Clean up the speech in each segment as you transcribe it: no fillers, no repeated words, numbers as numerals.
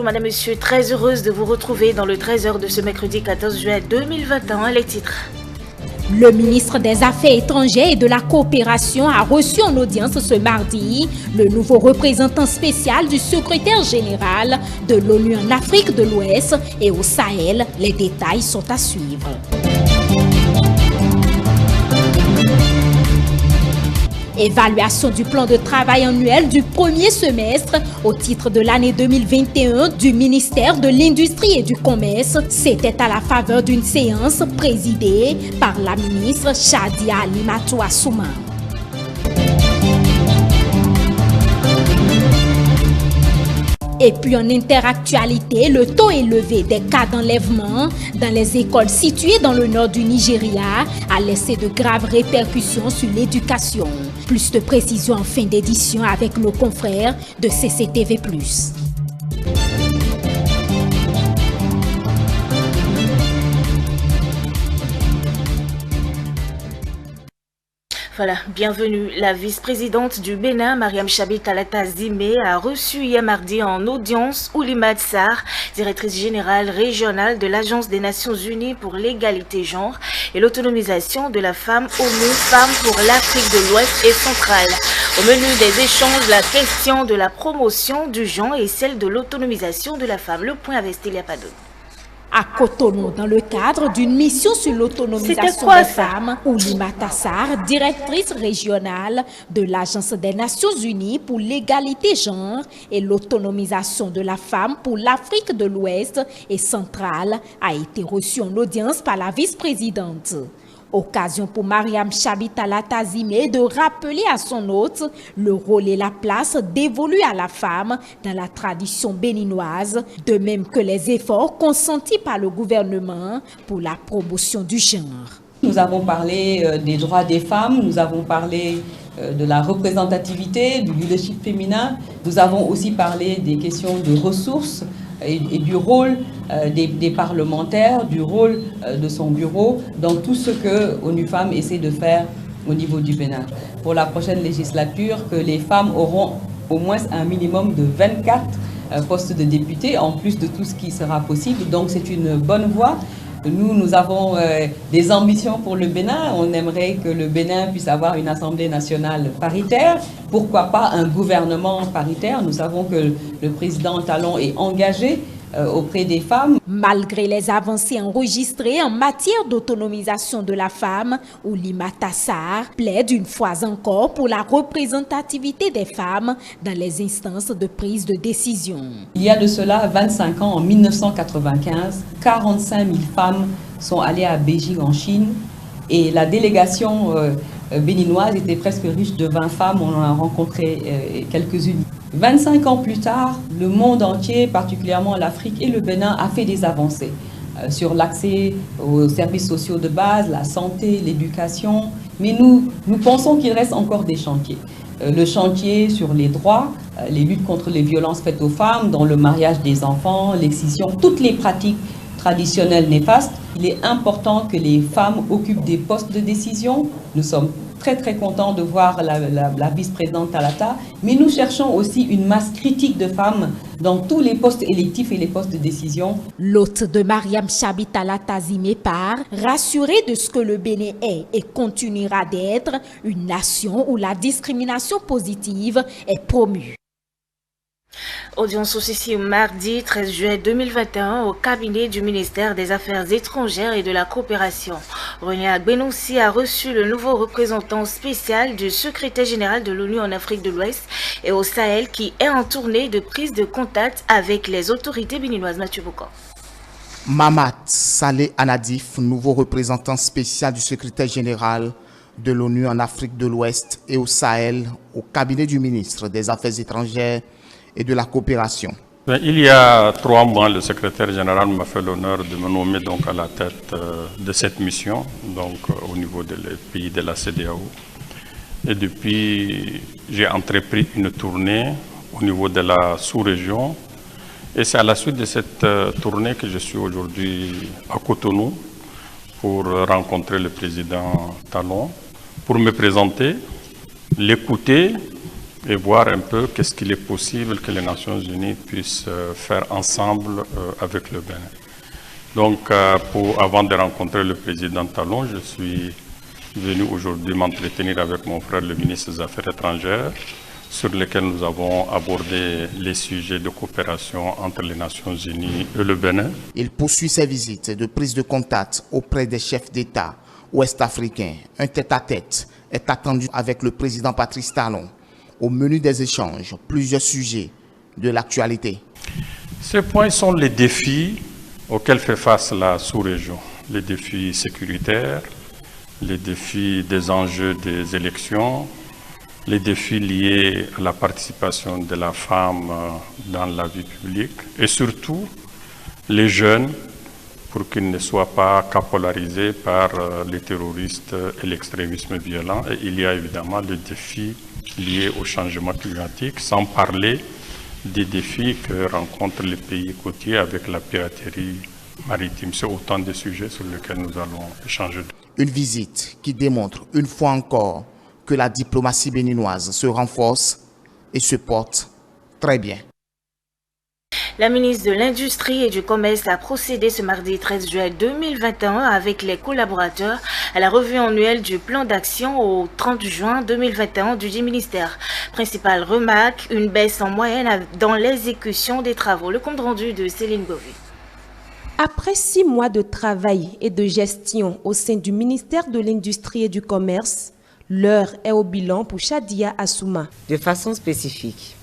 madame, monsieur, très heureuse de vous retrouver dans le 13h de ce mercredi 14 juin 2021. Les titres. Le ministre des Affaires étrangères et de la coopération a reçu en audience ce mardi le nouveau représentant spécial du secrétaire général de l'ONU en Afrique de l'Ouest et au Sahel. Les détails sont à suivre. Évaluation du plan de travail annuel du premier semestre au titre de l'année 2021 du ministère de l'Industrie et du Commerce. C'était à la faveur d'une séance présidée par la ministre Shadia Alimatou Assouma. Et puis en interactualité, le taux élevé des cas d'enlèvement dans les écoles situées dans le nord du Nigeria a laissé de graves répercussions sur l'éducation. Plus de précisions en fin d'édition avec nos confrères de CCTV+. Voilà, bienvenue. La vice-présidente du Bénin, Mariam Chabi Talata Zimé, a reçu hier mardi en audience Oulimata Sarr, directrice générale régionale de l'Agence des Nations Unies pour l'égalité genre et l'autonomisation de la femme, ONU Femmes pour l'Afrique de l'Ouest et centrale. Au menu des échanges, la question de la promotion du genre et celle de l'autonomisation de la femme. Le point avec Stélia Pado. À Cotonou, dans le cadre d'une mission sur l'autonomisation des femmes, Oulimata Sarr, directrice régionale de l'Agence des Nations Unies pour l'égalité genre et l'autonomisation de la femme pour l'Afrique de l'Ouest et centrale, a été reçue en audience par la vice-présidente. Occasion pour Mariam Chabi Talata Zimé de rappeler à son hôte le rôle et la place dévolus à la femme dans la tradition béninoise, de même que les efforts consentis par le gouvernement pour la promotion du genre. Nous avons parlé des droits des femmes, nous avons parlé de la représentativité, du leadership féminin, nous avons aussi parlé des questions de ressources et du rôle des parlementaires, du rôle de son bureau dans tout ce que ONU Femmes essaie de faire au niveau du Bénin. Pour la prochaine législature, que les femmes auront au moins un minimum de 24 postes de députés, en plus de tout ce qui sera possible. Donc c'est une bonne voie. Nous avons des ambitions pour le Bénin. On aimerait que le Bénin puisse avoir une Assemblée nationale paritaire. Pourquoi pas un gouvernement paritaire? Nous savons que le président Talon est engagé auprès des femmes. Malgré les avancées enregistrées en matière d'autonomisation de la femme, Oulimata Sarr plaide une fois encore pour la représentativité des femmes dans les instances de prise de décision. Il y a de cela 25 ans, en 1995, 45 000 femmes sont allées à Beijing en Chine et la délégation béninoise était presque riche de 20 femmes, on en a rencontré quelques-unes. 25 ans plus tard, le monde entier, particulièrement l'Afrique et le Bénin, a fait des avancées sur l'accès aux services sociaux de base, la santé, l'éducation. Mais nous pensons qu'il reste encore des chantiers. Le chantier sur les droits, les luttes contre les violences faites aux femmes, dans le mariage des enfants, l'excision, toutes les pratiques traditionnelles néfastes. Il est important que les femmes occupent des postes de décision. Nous sommes très contents de voir la vice-présidente Talata, mais nous cherchons aussi une masse critique de femmes dans tous les postes électifs et les postes de décision. L'hôte de Mariam Chabi Talata Zimé part, rassuré de ce que le Bénin est et continuera d'être une nation où la discrimination positive est promue. Audience aussi mardi 13 juin 2021 au cabinet du ministère des Affaires étrangères et de la coopération. René Agbenonsi a reçu le nouveau représentant spécial du secrétaire général de l'ONU en Afrique de l'Ouest et au Sahel qui est en tournée de prise de contact avec les autorités béninoises. Mathieu Boucan. Mamat Saleh Anadif, nouveau représentant spécial du secrétaire général de l'ONU en Afrique de l'Ouest et au Sahel au cabinet du ministre des Affaires étrangères et de la coopération. Il y a 3 mois, le secrétaire général m'a fait l'honneur de me nommer donc à la tête de cette mission, donc au niveau des pays de la CEDEAO. Et depuis, j'ai entrepris une tournée au niveau de la sous-région. Et c'est à la suite de cette tournée que je suis aujourd'hui à Cotonou pour rencontrer le président Talon, pour me présenter, l'écouter et voir un peu qu'est-ce qu'il est possible que les Nations Unies puissent faire ensemble avec le Bénin. Donc, avant de rencontrer le président Talon, je suis venu aujourd'hui m'entretenir avec mon frère, le ministre des Affaires étrangères, sur lesquels nous avons abordé les sujets de coopération entre les Nations Unies et le Bénin. Il poursuit ses visites de prise de contact auprès des chefs d'État ouest-africains. Un tête-à-tête est attendu avec le président Patrice Talon. Au menu des échanges, plusieurs sujets de l'actualité. Ces points sont les défis auxquels fait face la sous-région. Les défis sécuritaires, les défis des enjeux des élections, les défis liés à la participation de la femme dans la vie publique et surtout les jeunes pour qu'ils ne soient pas capolarisés par les terroristes et l'extrémisme violent. Et il y a évidemment le défi liés au changement climatique, sans parler des défis que rencontrent les pays côtiers avec la piraterie maritime. C'est autant de sujets sur lesquels nous allons échanger. Une visite qui démontre une fois encore que la diplomatie béninoise se renforce et se porte très bien. La ministre de l'Industrie et du Commerce a procédé ce mardi 13 juin 2021 avec les collaborateurs à la revue annuelle du plan d'action au 30 juin 2021 du dit ministère. Principale remarque, une baisse en moyenne dans l'exécution des travaux. Le compte rendu de Céline Bovy. Après 6 mois de travail et de gestion au sein du ministère de l'Industrie et du Commerce, l'heure est au bilan pour Chadia Assouma. De façon spécifique,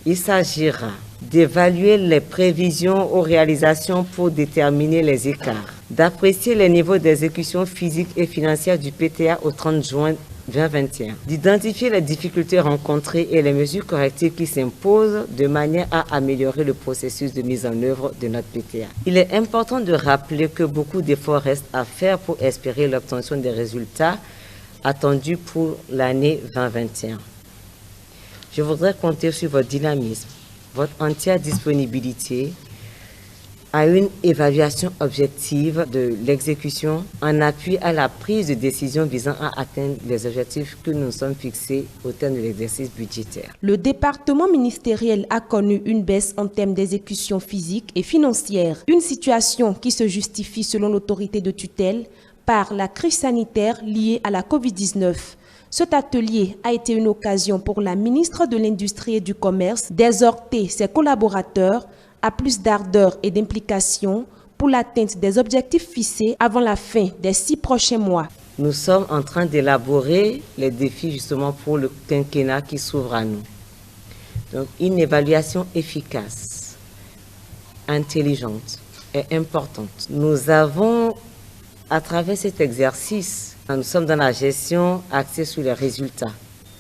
il s'agira d'évaluer les prévisions aux réalisations pour déterminer les écarts, d'apprécier les niveaux d'exécution physique et financière du PTA au 30 juin 2021, d'identifier les difficultés rencontrées et les mesures correctives qui s'imposent de manière à améliorer le processus de mise en œuvre de notre PTA. Il est important de rappeler que beaucoup d'efforts restent à faire pour espérer l'obtention des résultats attendus pour l'année 2021. Je voudrais compter sur votre dynamisme, votre entière disponibilité à une évaluation objective de l'exécution en appui à la prise de décision visant à atteindre les objectifs que nous nous sommes fixés au terme de l'exercice budgétaire. Le département ministériel a connu une baisse en termes d'exécution physique et financière, une situation qui se justifie selon l'autorité de tutelle par la crise sanitaire liée à la COVID-19. Cet atelier a été une occasion pour la ministre de l'Industrie et du Commerce d'exhorter ses collaborateurs à plus d'ardeur et d'implication pour l'atteinte des objectifs fixés avant la fin des 6 prochains mois. Nous sommes en train d'élaborer les défis justement pour le quinquennat qui s'ouvre à nous. Donc une évaluation efficace, intelligente et importante. Nous avons, à travers cet exercice, nous sommes dans la gestion axée sur les résultats,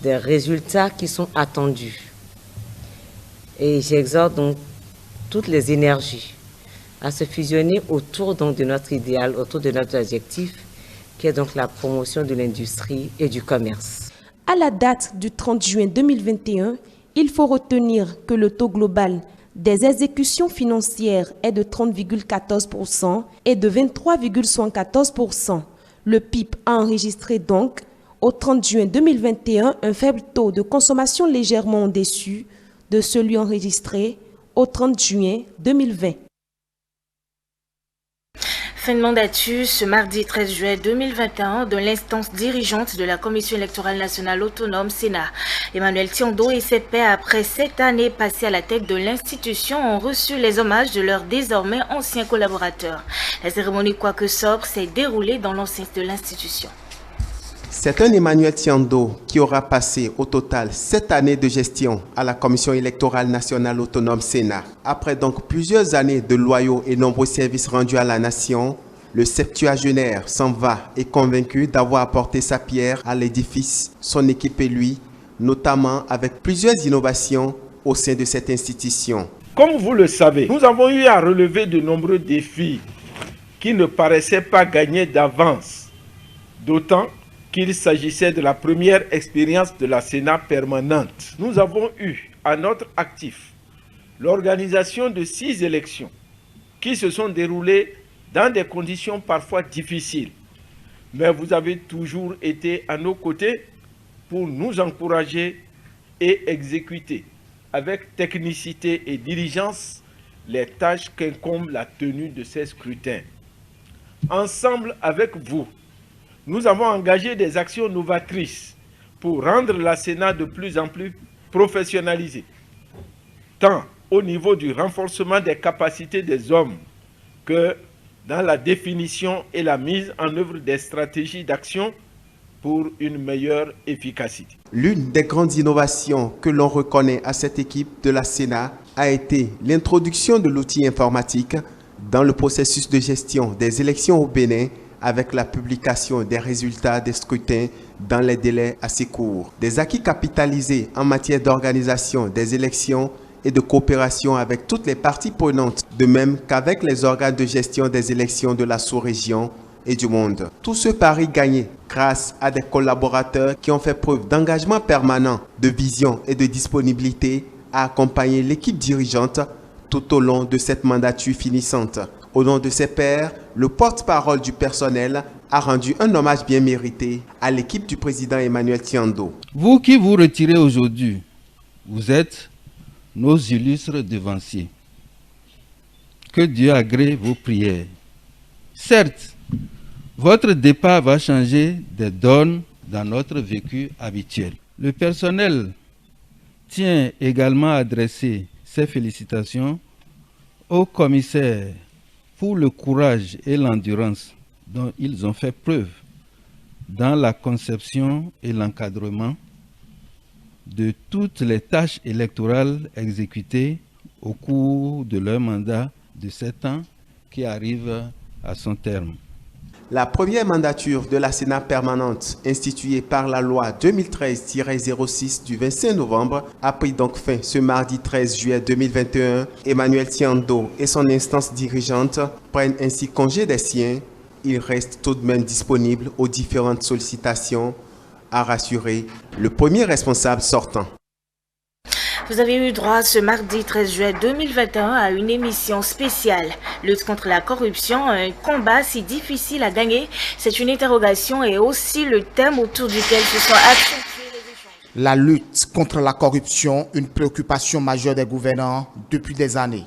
des résultats qui sont attendus. Et j'exhorte donc toutes les énergies à se fusionner autour donc de notre idéal, autour de notre objectif, qui est donc la promotion de l'industrie et du commerce. À la date du 30 juin 2021, il faut retenir que le taux global des exécutions financières est de 30,14% et de 23,74%. Le PIB a enregistré donc, au 30 juin 2021, un faible taux de consommation légèrement au-dessus de celui enregistré au 30 juin 2020. Fin de mandatus ce mardi 13 juillet 2021 de l'instance dirigeante de la Commission électorale nationale autonome Sénat. Emmanuel Tiondo et ses pairs, après 7 années passées à la tête de l'institution, ont reçu les hommages de leurs désormais anciens collaborateurs. La cérémonie, quoique sobre, s'est déroulée dans l'enceinte de l'institution. C'est un Emmanuel Tiondo qui aura passé au total 7 années de gestion à la Commission électorale nationale autonome Sénat. Après donc plusieurs années de loyaux et nombreux services rendus à la nation, le septuagénaire s'en va et convaincu d'avoir apporté sa pierre à l'édifice, son équipe et lui, notamment avec plusieurs innovations au sein de cette institution. Comme vous le savez, nous avons eu à relever de nombreux défis qui ne paraissaient pas gagnés d'avance, d'autant qu'il s'agissait de la première expérience de la Sénat permanente. Nous avons eu à notre actif l'organisation de 6 élections qui se sont déroulées dans des conditions parfois difficiles. Mais vous avez toujours été à nos côtés pour nous encourager et exécuter avec technicité et diligence les tâches qu'incombe la tenue de ces scrutins. Ensemble avec vous, nous avons engagé des actions novatrices pour rendre la Sénat de plus en plus professionnalisée, tant au niveau du renforcement des capacités des hommes que dans la définition et la mise en œuvre des stratégies d'action pour une meilleure efficacité. L'une des grandes innovations que l'on reconnaît à cette équipe de la Sénat a été l'introduction de l'outil informatique dans le processus de gestion des élections au Bénin avec la publication des résultats des scrutins dans les délais assez courts. Des acquis capitalisés en matière d'organisation des élections et de coopération avec toutes les parties prenantes, de même qu'avec les organes de gestion des élections de la sous-région et du monde. Tout ce pari gagné grâce à des collaborateurs qui ont fait preuve d'engagement permanent, de vision et de disponibilité à accompagner l'équipe dirigeante tout au long de cette mandature finissante. Au nom de ses pairs, le porte-parole du personnel a rendu un hommage bien mérité à l'équipe du président Emmanuel Tiando. Vous qui vous retirez aujourd'hui, vous êtes nos illustres devanciers. Que Dieu agrée vos prières. Certes, votre départ va changer des donnes dans notre vécu habituel. Le personnel tient également à adresser ses félicitations au commissaire pour le courage et l'endurance dont ils ont fait preuve dans la conception et l'encadrement de toutes les tâches électorales exécutées au cours de leur mandat de 7 ans qui arrive à son terme. La première mandature de la Sénat permanente instituée par la loi 2013-06 du 25 novembre a pris donc fin ce mardi 13 juillet 2021. Emmanuel Tiando et son instance dirigeante prennent ainsi congé des siens. Il reste tout de même disponible aux différentes sollicitations, a rassuré le premier responsable sortant. Vous avez eu droit ce mardi 13 juillet 2021 à une émission spéciale. Lutte contre la corruption, un combat si difficile à gagner. C'est une interrogation et aussi le thème autour duquel se sont accentués les échanges. La lutte contre la corruption, une préoccupation majeure des gouvernants depuis des années.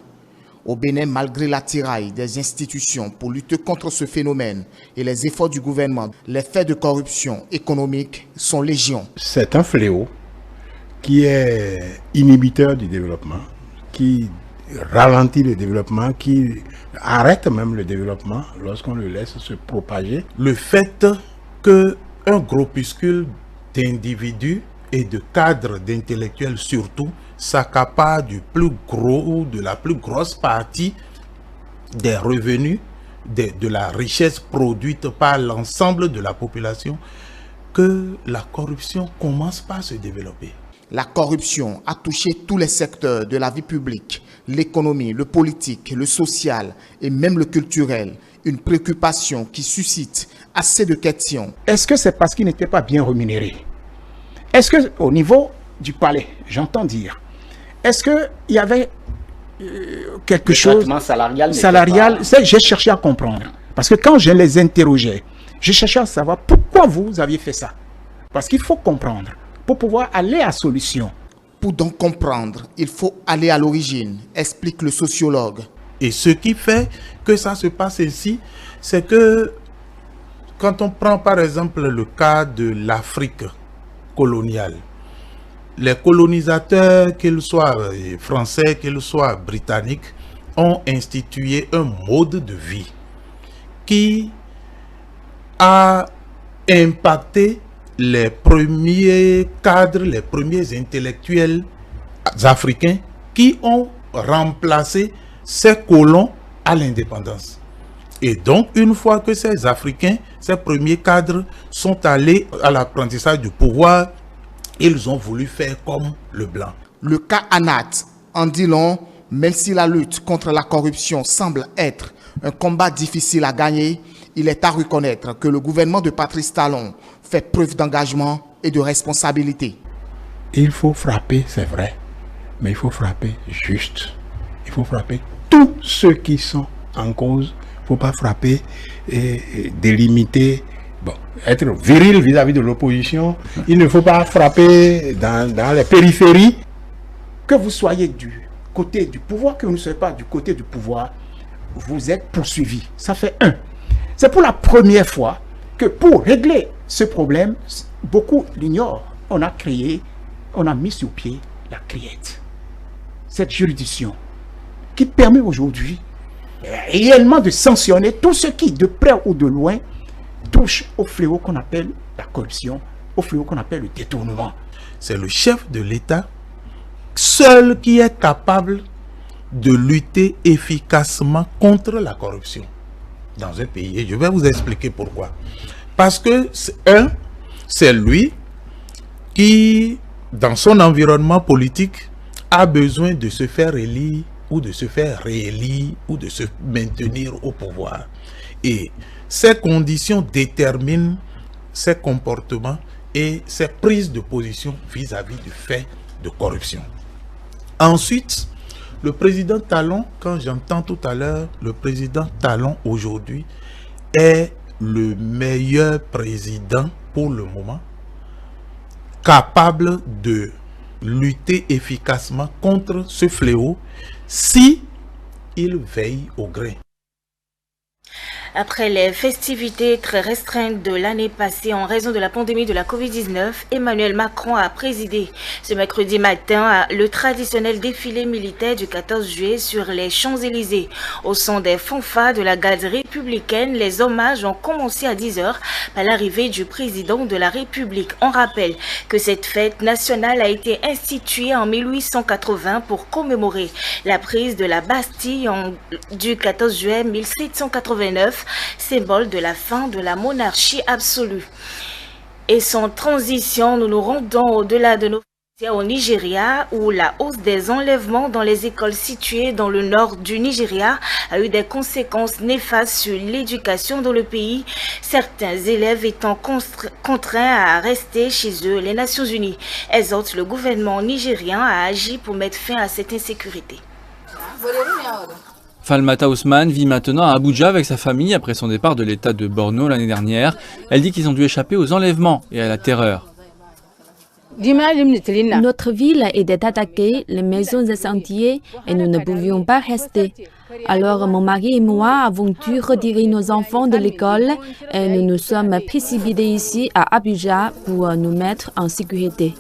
Au Bénin, malgré l'attirail des institutions pour lutter contre ce phénomène et les efforts du gouvernement, les faits de corruption économique sont légion. C'est un fléau qui est inhibiteur du développement, qui ralentit le développement, qui arrête même le développement lorsqu'on le laisse se propager. Le fait qu'un groupuscule d'individus et de cadres, d'intellectuels surtout, s'accapare du plus gros, de la plus grosse partie des revenus, de la richesse produite par l'ensemble de la population, que la corruption commence par se développer. La corruption a touché tous les secteurs de la vie publique, l'économie, le politique, le social et même le culturel. Une préoccupation qui suscite assez de questions. Est-ce que c'est parce qu'ils n'étaient pas bien rémunérés? Est-ce qu'au niveau du palais, j'entends dire, est-ce qu'il y avait quelque chose salarial? J'ai cherché à comprendre. Parce que quand je les interrogeais, je cherchais à savoir pourquoi vous aviez fait ça. Parce qu'il faut comprendre. Pour pouvoir aller à solution. Pour donc comprendre, il faut aller à l'origine, explique le sociologue. Et ce qui fait que ça se passe ici, c'est que quand on prend par exemple le cas de l'Afrique coloniale, les colonisateurs, qu'ils soient français, qu'ils soient britanniques, ont institué un mode de vie qui a impacté les premiers cadres, les premiers intellectuels africains qui ont remplacé ces colons à l'indépendance. Et donc, une fois que ces Africains, ces premiers cadres sont allés à l'apprentissage du pouvoir, ils ont voulu faire comme le blanc. Le cas Anat en dit long, même si la lutte contre la corruption semble être un combat difficile à gagner, il est à reconnaître que le gouvernement de Patrice Talon fait preuve d'engagement et de responsabilité. Il faut frapper, c'est vrai, mais il faut frapper juste. Il faut frapper tous ceux qui sont en cause. Il ne faut pas frapper et délimiter Bon, être viril vis-à-vis de l'opposition, il ne faut pas frapper dans les périphéries. Que vous soyez du côté du pouvoir, que vous ne soyez pas du côté du pouvoir, vous êtes poursuivi. Ça fait un. C'est pour la première fois que pour régler ce problème, beaucoup l'ignorent. On a mis sur pied la CRIET. Cette juridiction qui permet aujourd'hui réellement de sanctionner tout ce qui, de près ou de loin, touche au fléau qu'on appelle la corruption, au fléau qu'on appelle le détournement. C'est le chef de l'État seul qui est capable de lutter efficacement contre la corruption dans un pays. Et je vais vous expliquer pourquoi. Parce que, c'est lui qui, dans son environnement politique, a besoin de se faire élire ou de se faire réélire ou de se maintenir au pouvoir. Et ces conditions déterminent ses comportements et ses prises de position vis-à-vis du fait de corruption. Ensuite, le président Talon, quand j'entends tout à l'heure, le président Talon aujourd'hui est le meilleur président pour le moment, capable de lutter efficacement contre ce fléau si il veille au grain. Après les festivités très restreintes de l'année passée en raison de la pandémie de la Covid-19, Emmanuel Macron a présidé ce mercredi matin le traditionnel défilé militaire du 14 juillet sur les Champs-Élysées. Au son des fanfares de la garde républicaine, les hommages ont commencé à 10 h par l'arrivée du président de la République. On rappelle que cette fête nationale a été instituée en 1880 pour commémorer la prise de la Bastille du 14 juillet 1789. Symbole de la fin de la monarchie absolue. Et sans transition, nous nous rendons au-delà de nos frontières au Nigeria, où la hausse des enlèvements dans les écoles situées dans le nord du Nigeria a eu des conséquences néfastes sur l'éducation dans le pays, certains élèves étant contraints à rester chez eux. Les Nations Unies exhortent le gouvernement nigérien à agir pour mettre fin à cette insécurité. Falmata Ousmane vit maintenant à Abuja avec sa famille après son départ de l'état de Borno l'année dernière. Elle dit qu'ils ont dû échapper aux enlèvements et à la terreur. Notre ville était attaquée, les maisons incendiées et nous ne pouvions pas rester. Alors mon mari et moi avons dû retirer nos enfants de l'école et nous nous sommes précipités ici à Abuja pour nous mettre en sécurité.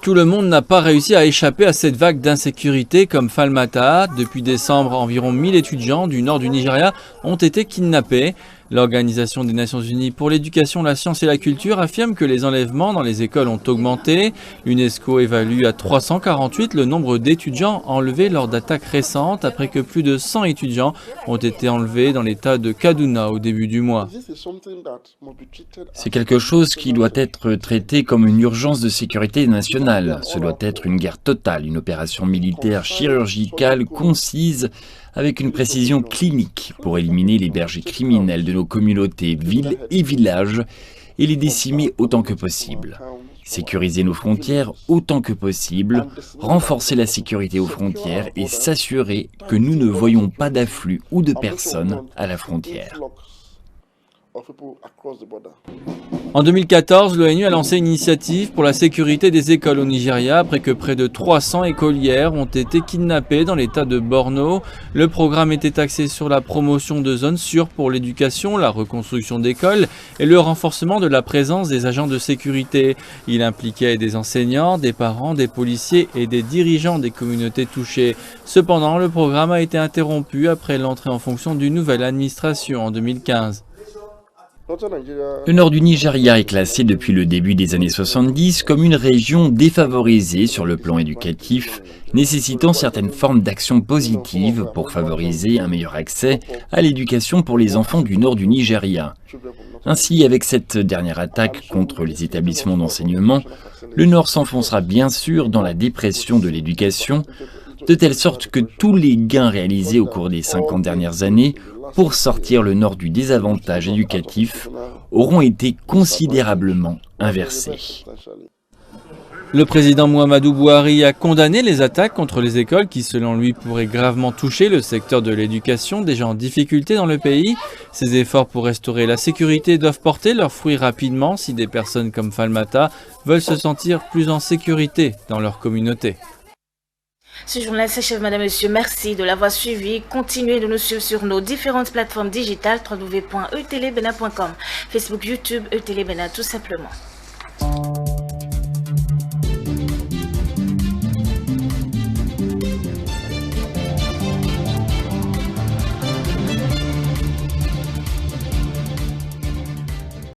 Tout le monde n'a pas réussi à échapper à cette vague d'insécurité comme Falmata. Depuis décembre, environ 1000 étudiants du nord du Nigeria ont été kidnappés. L'Organisation des Nations Unies pour l'éducation, la science et la culture affirme que les enlèvements dans les écoles ont augmenté. L'UNESCO évalue à 348 le nombre d'étudiants enlevés lors d'attaques récentes après que plus de 100 étudiants ont été enlevés dans l'état de Kaduna au début du mois. C'est quelque chose qui doit être traité comme une urgence de sécurité nationale. Ce doit être une guerre totale, une opération militaire chirurgicale concise avec une précision clinique pour éliminer les bergers criminels de nos communautés, villes et villages et les décimer autant que possible. Sécuriser nos frontières autant que possible, renforcer la sécurité aux frontières et s'assurer que nous ne voyons pas d'afflux ou de personnes à la frontière. En 2014, l'ONU a lancé une initiative pour la sécurité des écoles au Nigeria après que près de 300 écolières ont été kidnappées dans l'état de Borno. Le programme était axé sur la promotion de zones sûres pour l'éducation, la reconstruction d'écoles et le renforcement de la présence des agents de sécurité. Il impliquait des enseignants, des parents, des policiers et des dirigeants des communautés touchées. Cependant, le programme a été interrompu après l'entrée en fonction d'une nouvelle administration en 2015. Le nord du Nigeria est classé depuis le début des années 70 comme une région défavorisée sur le plan éducatif, nécessitant certaines formes d'action positive pour favoriser un meilleur accès à l'éducation pour les enfants du nord du Nigeria. Ainsi, avec cette dernière attaque contre les établissements d'enseignement, le nord s'enfoncera bien sûr dans la dépression de l'éducation, de telle sorte que tous les gains réalisés au cours des 50 dernières années pour sortir le nord du désavantage éducatif auront été considérablement inversés. Le président Muhammadu Buhari a condamné les attaques contre les écoles qui, selon lui, pourraient gravement toucher le secteur de l'éducation, déjà en difficulté dans le pays. Ces efforts pour restaurer la sécurité doivent porter leurs fruits rapidement si des personnes comme Falmata veulent se sentir plus en sécurité dans leur communauté. Ce journal s'achève, madame, monsieur. Merci de l'avoir suivi. Continuez de nous suivre sur nos différentes plateformes digitales www.etelebena.com, Facebook, YouTube, ETélé Bénin, tout simplement.